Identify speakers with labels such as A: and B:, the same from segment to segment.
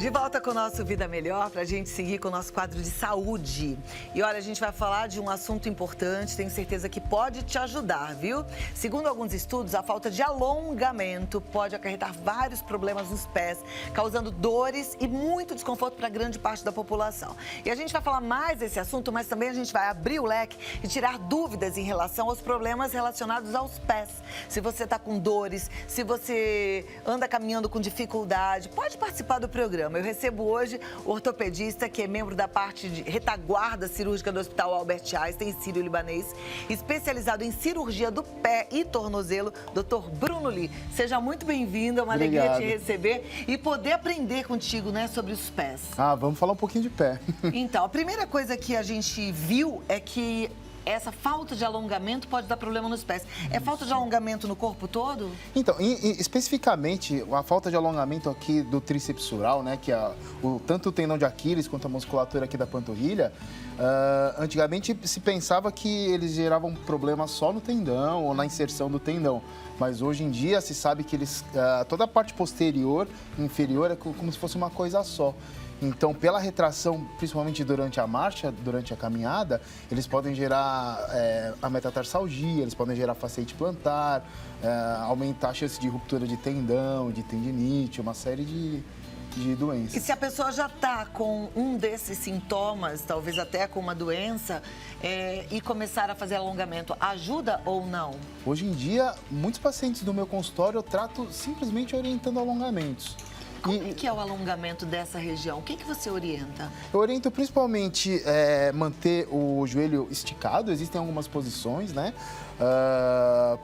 A: De volta com o nosso Vida Melhor, para a gente seguir com o nosso quadro de saúde. E olha, a gente vai falar de um assunto importante, tenho certeza que pode te ajudar, viu? Segundo alguns estudos, a falta de alongamento pode acarretar vários problemas nos pés, causando dores e muito desconforto para grande parte da população. E a gente vai falar mais desse assunto, mas também a gente vai abrir o leque e tirar dúvidas em relação aos problemas relacionados aos pés. Se você está com dores, se você anda caminhando com dificuldade, pode participar do programa. Eu recebo hoje o ortopedista, que é membro da parte de retaguarda cirúrgica do Hospital Albert Einstein, sírio-libanês, especializado em cirurgia do pé e tornozelo, Dr. Bruno Lee. Seja muito bem-vindo, é uma alegria te receber e poder aprender contigo, né, sobre os pés.
B: Vamos falar um pouquinho de pé.
A: Então, a primeira coisa que a gente viu é que essa falta de alongamento pode dar problema nos pés. É falta de alongamento no corpo todo?
B: Então, especificamente, a falta de alongamento aqui do tríceps sural, né, que é tanto o tendão de Aquiles quanto a musculatura aqui da panturrilha, antigamente se pensava que eles geravam problema só no tendão ou na inserção do tendão. Mas hoje em dia se sabe que toda a parte posterior e inferior é como se fosse uma coisa só. Então, pela retração, principalmente durante a marcha, durante a caminhada, eles podem gerar a metatarsalgia, eles podem gerar fasciite plantar, aumentar a chance de ruptura de tendão, de tendinite, uma série de doenças.
A: E se a pessoa já está com um desses sintomas, talvez até com uma doença, e começar a fazer alongamento, ajuda ou não?
B: Hoje em dia, muitos pacientes do meu consultório eu trato simplesmente orientando alongamentos.
A: Como é que é o alongamento dessa região? O que você orienta?
B: Eu oriento principalmente manter o joelho esticado. Existem algumas posições, né?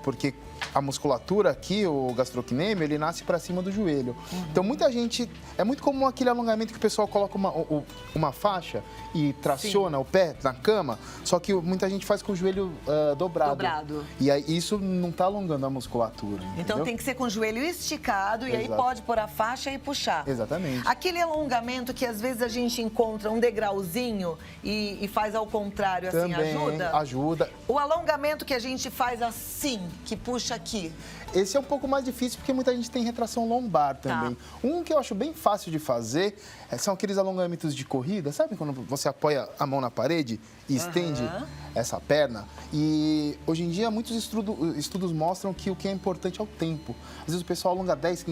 B: Porque a musculatura aqui, o gastrocnêmio, ele nasce para cima do joelho. Então, muita gente... É muito comum aquele alongamento que o pessoal coloca uma faixa e traciona o pé na cama, só que muita gente faz com o joelho dobrado. E aí, isso não está alongando a musculatura, entendeu?
A: Então, tem que ser com o joelho esticado. Exato. E aí pode pôr a faixa e puxar.
B: Exatamente.
A: Aquele alongamento que, às vezes, a gente encontra um degrauzinho e faz ao contrário, assim,
B: também
A: ajuda?
B: Ajuda.
A: O alongamento que a gente faz assim, que puxa aqui.
B: Esse é um pouco mais difícil porque muita gente tem retração lombar também. Tá. Um que eu acho bem fácil de fazer são aqueles alongamentos de corrida. Sabe quando você apoia a mão na parede e estende essa perna? E hoje em dia muitos estudos mostram que o que é importante é o tempo. Às vezes o pessoal alonga 10,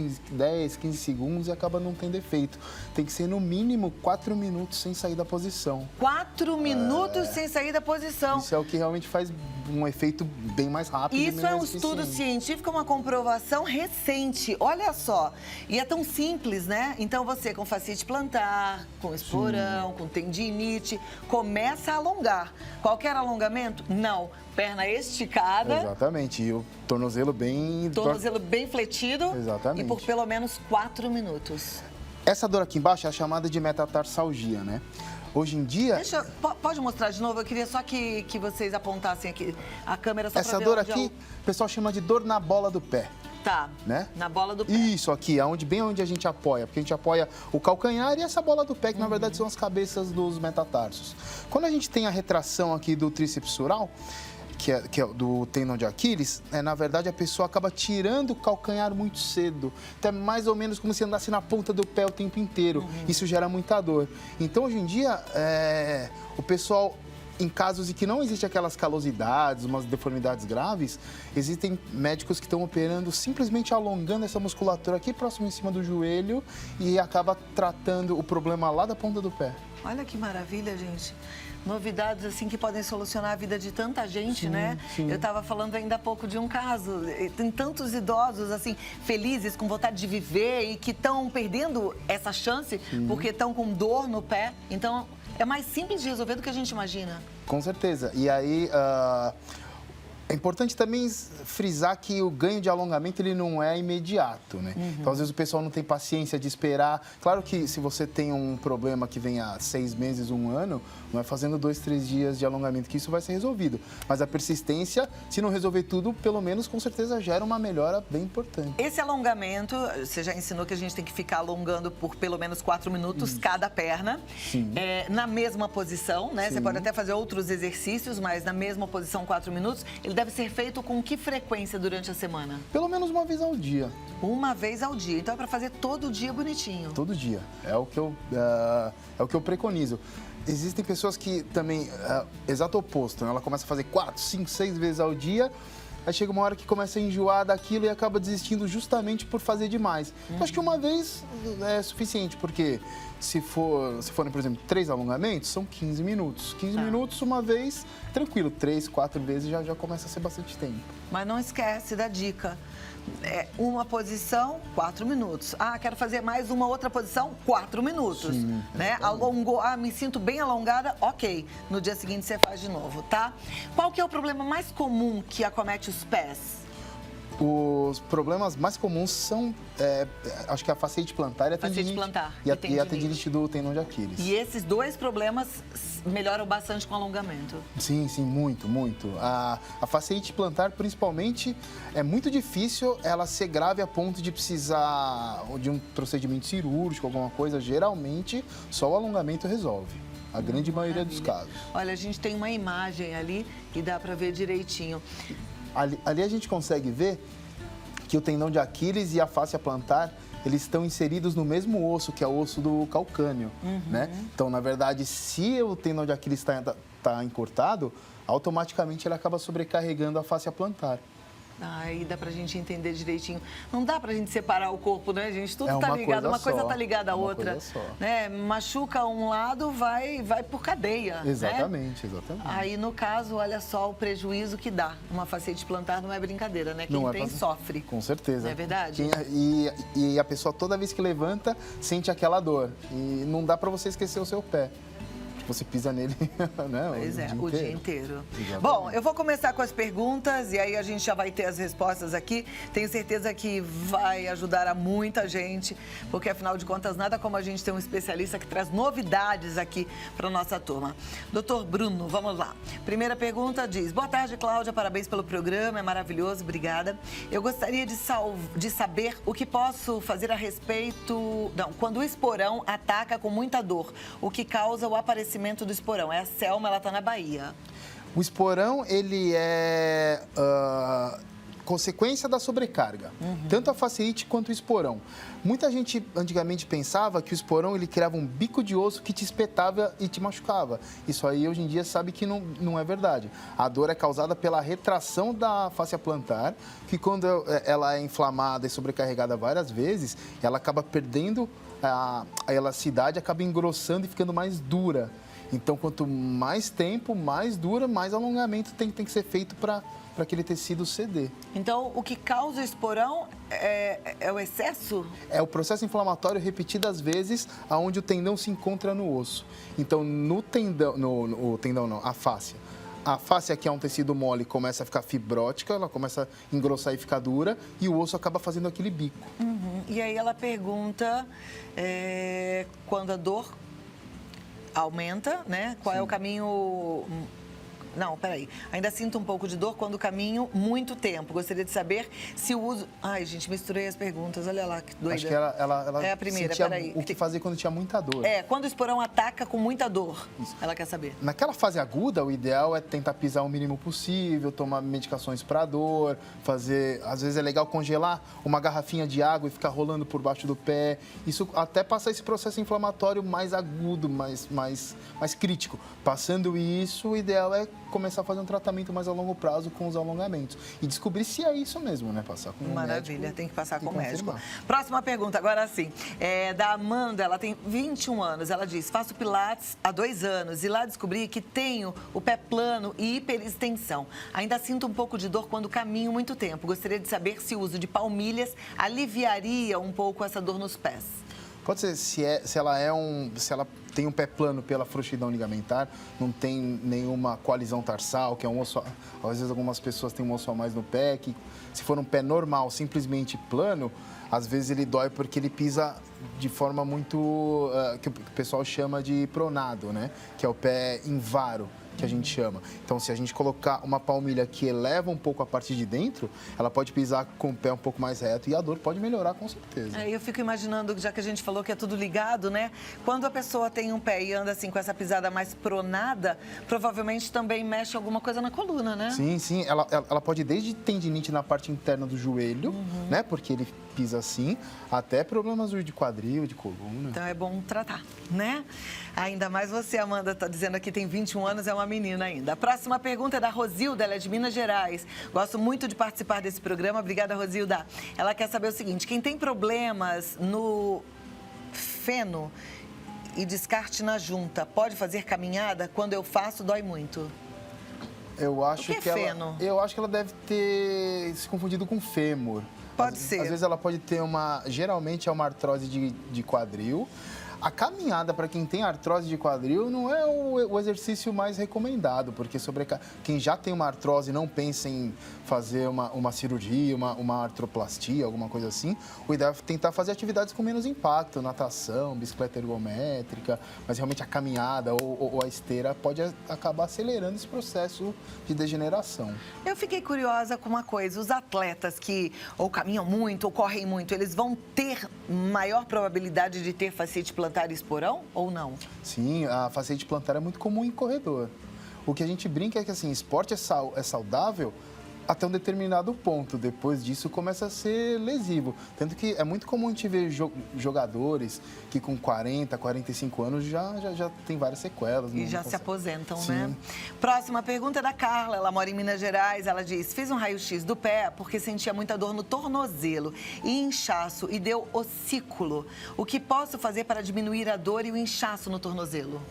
B: 15 segundos e acaba não tendo efeito. Tem que ser no mínimo 4 minutos sem sair da posição.
A: 4 minutos sem sair da posição.
B: Isso é o que realmente faz um efeito bem mais rápido.
A: Isso é um estudo científico, uma comprovação recente. Olha só. E é tão simples, né? Então você com fasciite plantar, com esporão, com tendinite, começa a alongar. Qualquer alongamento? Não. Perna esticada.
B: Exatamente. E o tornozelo bem...
A: Tornozelo bem fletido.
B: Exatamente.
A: E por pelo menos 4 minutos.
B: Essa dor aqui embaixo é a chamada de metatarsalgia, né? Hoje em dia...
A: Pode mostrar de novo? Eu queria só que vocês apontassem aqui a câmera só
B: essa dor aqui, o pessoal chama de dor na bola do pé.
A: Tá,
B: né?
A: Na bola do pé.
B: Isso aqui, bem onde a gente apoia, porque a gente apoia o calcanhar e essa bola do pé, que na verdade são as cabeças dos metatarsos. Quando a gente tem a retração aqui do tríceps sural, que é do tendão de Aquiles, na verdade a pessoa acaba tirando o calcanhar muito cedo. Então é mais ou menos como se andasse na ponta do pé o tempo inteiro. Isso gera muita dor. Então hoje em dia, o pessoal, em casos em que não existe aquelas calosidades, umas deformidades graves, existem médicos que estão operando simplesmente alongando essa musculatura aqui próximo em cima do joelho e acaba tratando o problema lá da ponta do pé.
A: Olha que maravilha, gente. Novidades assim que podem solucionar a vida de tanta gente, né?
B: Sim.
A: Eu estava falando ainda há pouco de um caso. Tem tantos idosos assim felizes, com vontade de viver e que estão perdendo essa chance porque estão com dor no pé. Então é mais simples de resolver do que a gente imagina.
B: Com certeza. E aí é importante também frisar que o ganho de alongamento ele não é imediato, né? Então, às vezes, o pessoal não tem paciência de esperar. Claro que se você tem um problema que vem há 6 meses, 1 ano, não é fazendo 2, 3 dias de alongamento que isso vai ser resolvido. Mas a persistência, se não resolver tudo, pelo menos, com certeza, gera uma melhora bem importante.
A: Esse alongamento, você já ensinou que a gente tem que ficar alongando por pelo menos 4 minutos cada perna.
B: Sim.
A: Na mesma posição, né?
B: Sim.
A: Você pode até fazer outros exercícios, mas na mesma posição 4 minutos. Ele deve ser feito com que frequência durante a semana?
B: Pelo menos uma vez ao dia.
A: Uma vez ao dia. Então é para fazer todo dia bonitinho.
B: Todo dia. É o que eu preconizo. Existem pessoas que também, exato oposto, né? Ela começa a fazer 4, 5, 6 vezes ao dia, aí chega uma hora que começa a enjoar daquilo e acaba desistindo justamente por fazer demais. Eu acho que uma vez é suficiente, porque se forem, por exemplo, 3 alongamentos, são 15 minutos. 15 minutos, uma vez, tranquilo. 3, 4 vezes já começa a ser bastante tempo.
A: Mas não esquece da dica. Uma posição, 4 minutos. Ah, quero fazer mais uma outra posição, 4 minutos.
B: Sim,
A: né? Alongou, me sinto bem alongada, ok. No dia seguinte você faz de novo, tá? Qual que é o problema mais comum que acomete os pés?
B: Os problemas mais comuns são, acho que a fasciite plantar e a tendinite.
A: Plantar
B: e a tendinite do tendão de Aquiles.
A: E esses dois problemas melhoram bastante com o alongamento?
B: Sim, muito, muito. A fasciite plantar, principalmente, é muito difícil ela ser grave a ponto de precisar de um procedimento cirúrgico, alguma coisa. Geralmente, só o alongamento resolve. A grande maioria dos casos.
A: Olha, a gente tem uma imagem ali e dá para ver direitinho.
B: Ali a gente consegue ver que o tendão de Aquiles e a fáscia plantar, eles estão inseridos no mesmo osso, que é o osso do calcâneo, né? Então, na verdade, se o tendão de Aquiles está encurtado, automaticamente ele acaba sobrecarregando a fáscia plantar.
A: Aí dá pra gente entender direitinho. Não dá pra gente separar o corpo, né, gente? Tudo tá ligado, uma coisa tá ligada à outra. Né? Machuca um lado, vai por cadeia.
B: Exatamente,
A: né?
B: Exatamente.
A: Aí, no caso, olha só o prejuízo que dá. Uma fasciite plantar não é brincadeira, né? Quem tem sofre.
B: Com certeza.
A: Não é verdade?
B: E a pessoa, toda vez que levanta, sente aquela dor. E não dá pra você esquecer o seu pé. Você pisa nele, né?
A: O dia inteiro.
B: Exatamente.
A: Bom, eu vou começar com as perguntas e aí a gente já vai ter as respostas aqui. Tenho certeza que vai ajudar a muita gente, porque afinal de contas, nada como a gente ter um especialista que traz novidades aqui para nossa turma. Doutor Bruno, vamos lá. Primeira pergunta diz: boa tarde, Cláudia, parabéns pelo programa, é maravilhoso, obrigada. Eu gostaria de saber o que posso fazer a respeito... Não, quando o esporão ataca com muita dor, o que causa o aparecimento do esporão. É a Selma, ela está na Bahia.
B: O esporão, ele é consequência da sobrecarga. Tanto a fasciite quanto o esporão. Muita gente antigamente pensava que o esporão ele criava um bico de osso que te espetava e te machucava. Isso aí hoje em dia sabe que não é verdade. A dor é causada pela retração da fáscia plantar, que quando ela é inflamada e sobrecarregada várias vezes, ela acaba perdendo a elasticidade, acaba engrossando e ficando mais dura. Então, quanto mais tempo, mais dura, mais alongamento tem que ser feito para aquele tecido ceder.
A: Então, o que causa o esporão é o excesso?
B: É o processo inflamatório repetidas vezes aonde o tendão se encontra no osso. Então, a fáscia. A fáscia, que é um tecido mole, começa a ficar fibrótica, ela começa a engrossar e ficar dura, e o osso acaba fazendo aquele bico.
A: E aí ela pergunta quando a dor aumenta, né? Qual é o caminho... Não, peraí. Ainda sinto um pouco de dor quando caminho muito tempo. Gostaria de saber se o uso... Ai, gente, misturei as perguntas. Olha lá, que doida.
B: Acho que ela
A: é a primeira,
B: sentia
A: peraí.
B: o que fazer quando tinha muita dor.
A: Quando o esporão ataca com muita dor. Isso. Ela quer saber.
B: Naquela fase aguda, o ideal é tentar pisar o mínimo possível, tomar medicações para dor, fazer... Às vezes é legal congelar uma garrafinha de água e ficar rolando por baixo do pé. Isso até passa esse processo inflamatório mais agudo, mais crítico. Passando isso, o ideal é começar a fazer um tratamento mais a longo prazo com os alongamentos. E descobrir se é isso mesmo, né? Passar com o médico.
A: Maravilha, tem que passar com o médico. Próxima pergunta, agora sim. Da Amanda, ela tem 21 anos. Ela diz: faço pilates há 2 anos e lá descobri que tenho o pé plano e hiperextensão. Ainda sinto um pouco de dor quando caminho muito tempo. Gostaria de saber se o uso de palmilhas aliviaria um pouco essa dor nos pés.
B: Pode ser, se ela tem um pé plano pela frouxidão ligamentar, não tem nenhuma coalizão tarsal, que é um osso... Às vezes algumas pessoas têm um osso a mais no pé, que se for um pé normal, simplesmente plano, às vezes ele dói porque ele pisa de forma muito... que o pessoal chama de pronado, né? Que é o pé em varo. que a gente chama. Então, se a gente colocar uma palmilha que eleva um pouco a parte de dentro, ela pode pisar com o pé um pouco mais reto e a dor pode melhorar com certeza.
A: Eu fico imaginando, já que a gente falou que é tudo ligado, né? Quando a pessoa tem um pé e anda assim com essa pisada mais pronada, provavelmente também mexe alguma coisa na coluna, né?
B: Sim, sim. Ela pode ir desde tendinite na parte interna do joelho, né? Porque ele pisa assim, até problemas de quadril, de coluna.
A: Então é bom tratar, né? Ainda mais você, Amanda, tá dizendo aqui, tem 21 anos, é uma menina ainda. A próxima pergunta é da Rosilda, ela é de Minas Gerais. Gosto muito de participar desse programa. Obrigada, Rosilda. Ela quer saber o seguinte, quem tem problemas no feno e descarte na junta, pode fazer caminhada? Quando eu faço, dói muito.
B: Eu acho
A: que é feno?
B: Eu acho que ela deve ter se confundido com fêmur.
A: Pode ser.
B: Às vezes ela pode ter geralmente é uma artrose de quadril. A caminhada, para quem tem artrose de quadril, não é o exercício mais recomendado, porque quem já tem uma artrose não pensa em fazer uma cirurgia, uma artroplastia, alguma coisa assim. O ideal é tentar fazer atividades com menos impacto, natação, bicicleta ergométrica, mas realmente a caminhada ou a esteira pode acabar acelerando esse processo de degeneração.
A: Eu fiquei curiosa com uma coisa, os atletas que ou caminham muito ou correm muito, eles vão ter maior probabilidade de ter fascite plantar e esporão ou não?
B: Sim, a fascite plantar é muito comum em corredor. O que a gente brinca é que assim, esporte é saudável até um determinado ponto. Depois disso começa a ser lesivo. Tanto que é muito comum a gente ver jogadores que com 40, 45 anos já tem várias sequelas.
A: E já se aposentam,
B: Sim.
A: né? Próxima pergunta é da Carla, ela mora em Minas Gerais. Ela diz, fiz um raio-x do pé porque sentia muita dor no tornozelo e inchaço e deu ossículo. O que posso fazer para diminuir a dor e o inchaço no tornozelo?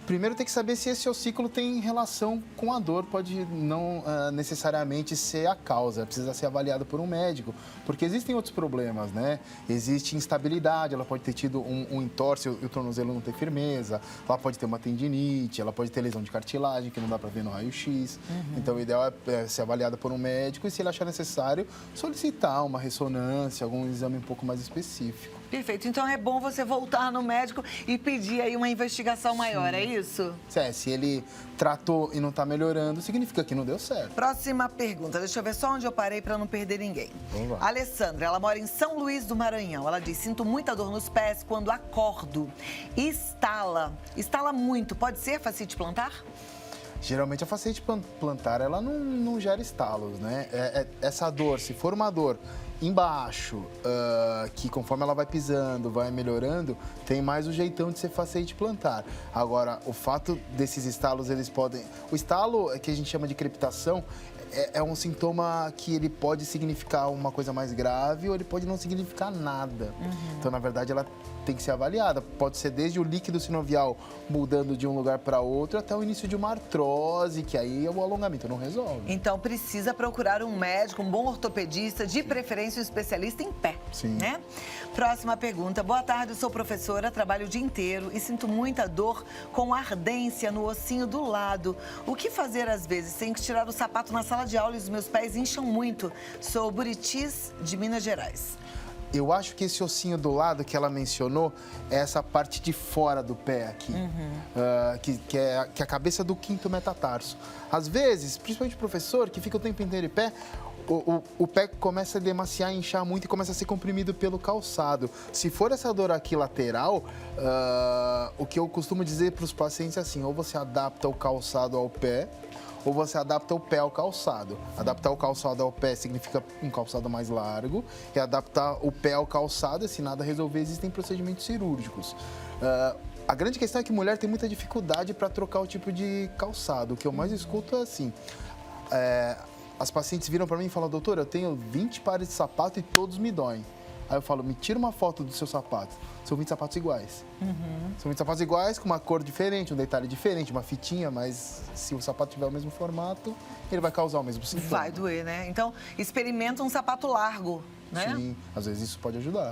B: Primeiro tem que saber se esse ossículo tem relação com a dor, pode não necessariamente ser a causa, precisa ser avaliado por um médico, porque existem outros problemas, né? Existe instabilidade, ela pode ter tido um entorse e o tornozelo não ter firmeza, ela pode ter uma tendinite, ela pode ter lesão de cartilagem, que não dá para ver no raio-x. Então, o ideal é ser avaliada por um médico e, se ele achar necessário, solicitar uma ressonância, algum exame um pouco mais específico.
A: Perfeito. Então, é bom você voltar no médico e pedir aí uma investigação maior, é isso?
B: Se ele tratou e não está melhorando, significa que não deu certo.
A: Próxima pergunta. Deixa eu ver só onde eu parei para não perder ninguém.
B: Vamos lá.
A: A Alessandra, ela mora em São Luís do Maranhão. Ela diz, sinto muita dor nos pés quando acordo. Estala muito. Pode ser fascite plantar?
B: Geralmente a fascite plantar, ela não gera estalos, né? Essa dor, se for uma dor embaixo, que conforme ela vai pisando, vai melhorando, tem mais o jeitão de ser fascite plantar. Agora, o fato desses estalos, eles podem... O estalo, que a gente chama de crepitação, é um sintoma que ele pode significar uma coisa mais grave ou ele pode não significar nada. Então, na verdade, ela tem que ser avaliada. Pode ser desde o líquido sinovial mudando de um lugar para outro até o início de uma artrose, que aí o alongamento não resolve.
A: Então, precisa procurar um médico, um bom ortopedista, de preferência um especialista em pé,
B: Sim.
A: né? Próxima pergunta. Boa tarde, eu sou professora, trabalho o dia inteiro e sinto muita dor com ardência no ossinho do lado. O que fazer às vezes? Tenho que tirar o sapato na sala de aula e os meus pés incham muito. Sou Buritis, de Minas Gerais.
B: Eu acho que esse ossinho do lado que ela mencionou é essa parte de fora do pé aqui, que é a cabeça do quinto metatarso. Às vezes, principalmente o professor, que fica o tempo inteiro de pé, o pé começa a demaciar, inchar muito e começa a ser comprimido pelo calçado. Se for essa dor aqui lateral, o que eu costumo dizer para os pacientes é assim, ou você adapta o calçado ao pé, ou você adapta o pé ao calçado. Adaptar o calçado ao pé significa um calçado mais largo, e adaptar o pé ao calçado, se nada resolver, existem procedimentos cirúrgicos. A grande questão é que mulher tem muita dificuldade para trocar o tipo de calçado. O que eu mais escuto é assim, as pacientes viram para mim e falam, doutora, eu tenho 20 pares de sapato e todos me doem. Aí eu falo, me tira uma foto do seu sapato. São 20 sapatos iguais. São 20 sapatos iguais, com uma cor diferente, um detalhe diferente, uma fitinha, mas se o sapato tiver o mesmo formato, ele vai causar o mesmo sintoma.
A: Vai doer, né? Então, experimenta um sapato largo, né?
B: Sim, às vezes isso pode ajudar.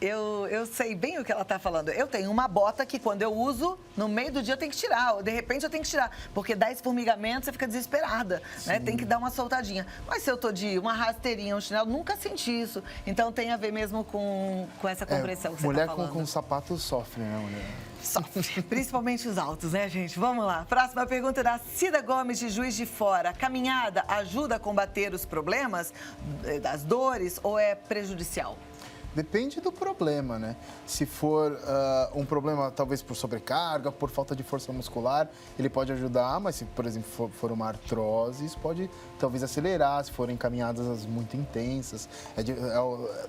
A: eu sei bem o que ela está falando. Eu tenho uma bota que quando eu uso, no meio do dia eu tenho que tirar. Ou de repente eu tenho que tirar. Porque dá esse formigamento, você fica desesperada, né? Tem que dar uma soltadinha. Mas se eu tô de uma rasteirinha, um chinelo, nunca senti isso. Então tem a ver mesmo com essa compressão que você
B: mulher
A: tá falando.
B: com sapato sofre, né, mulher?
A: Sofre. Principalmente os altos, né, gente? Vamos lá. Próxima pergunta da Cida Gomes, de Juiz de Fora. A caminhada ajuda a combater os problemas, das dores, ou é prejudicial?
B: Depende do problema, né? Se for um problema, talvez por sobrecarga, por falta de força muscular, ele pode ajudar, mas se, por exemplo, for uma artrose, isso pode talvez acelerar, se forem caminhadas muito intensas.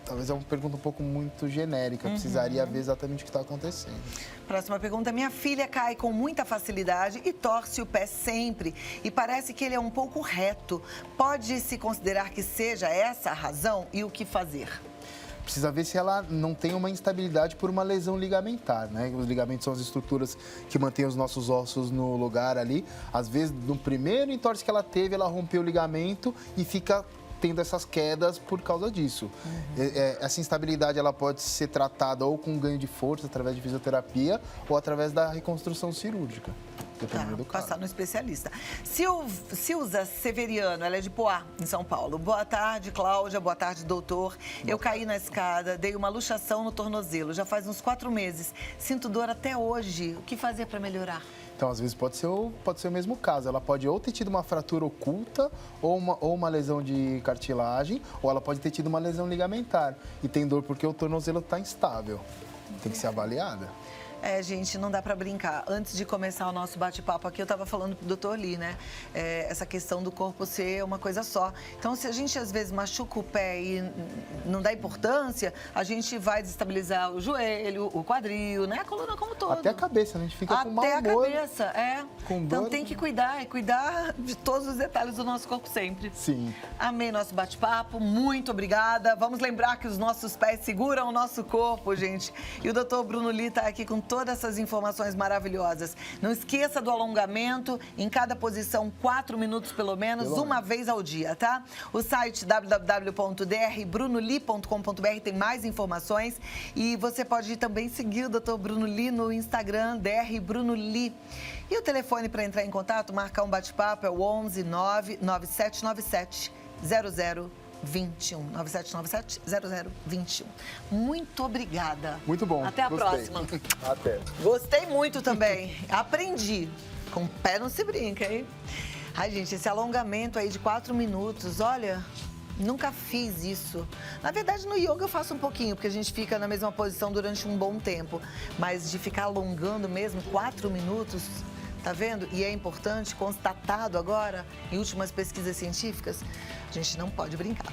B: Talvez é uma pergunta um pouco muito genérica, precisaria ver exatamente o que está acontecendo.
A: Próxima pergunta. Minha filha cai com muita facilidade e torce o pé sempre. E parece que ele é um pouco reto. Pode-se considerar que seja essa a razão e o que fazer?
B: Precisa ver se ela não tem uma instabilidade por uma lesão ligamentar, né? Os ligamentos são as estruturas que mantêm os nossos ossos no lugar ali. Às vezes, no primeiro entorse que ela teve, ela rompeu o ligamento e fica tendo essas quedas por causa disso. Essa instabilidade ela pode ser tratada ou com ganho de força através de fisioterapia ou através da reconstrução cirúrgica. Dependendo do caso.
A: Passar no especialista. Silza Severiano, ela é de Poá, em São Paulo. Boa tarde, Cláudia. Boa tarde, doutor. Eu caí na escada, dei uma luxação no tornozelo. Já faz uns 4 meses. Sinto dor até hoje. O que fazer para melhorar?
B: Então, às vezes, pode ser o mesmo caso. Ela pode ou ter tido uma fratura oculta ou uma lesão de cartilagem, ou ela pode ter tido uma lesão ligamentar. E tem dor porque o tornozelo está instável. Tem que ser avaliada.
A: Gente, não dá para brincar. Antes de começar o nosso bate-papo aqui, eu estava falando pro Dr. Lee, né? Essa questão do corpo ser uma coisa só. Então, se a gente às vezes machuca o pé e não dá importância, a gente vai desestabilizar o joelho, o quadril, né? A coluna como todo.
B: Até a cabeça, né? A gente fica com mau humor.
A: Até a cabeça,
B: com
A: Então
B: dor,
A: tem que cuidar e cuidar de todos os detalhes do nosso corpo sempre.
B: Sim.
A: Amei nosso bate-papo, muito obrigada. Vamos lembrar que os nossos pés seguram o nosso corpo, gente. E o Dr. Bruno Lee está aqui com todas essas informações maravilhosas. Não esqueça do alongamento, em cada posição 4 minutos pelo menos, uma vez ao dia, tá? O site www.drbrunoli.com.br tem mais informações e você pode também seguir o Dr. Bruno Lee no Instagram, drbrunoli. E o telefone para entrar em contato, marcar um bate-papo é o 11 99797 0021. 9797-0021. Muito obrigada.
B: Muito bom.
A: Até a
B: Gostei.
A: próxima.
B: Até.
A: Gostei muito também. Aprendi. Com o pé não se brinca, hein? Ai, gente, esse alongamento aí de 4 minutos, olha, nunca fiz isso. Na verdade, no yoga eu faço um pouquinho, porque a gente fica na mesma posição durante um bom tempo. Mas de ficar alongando mesmo 4 minutos, tá vendo? E é importante, constatado agora, em últimas pesquisas científicas, a gente não pode brincar.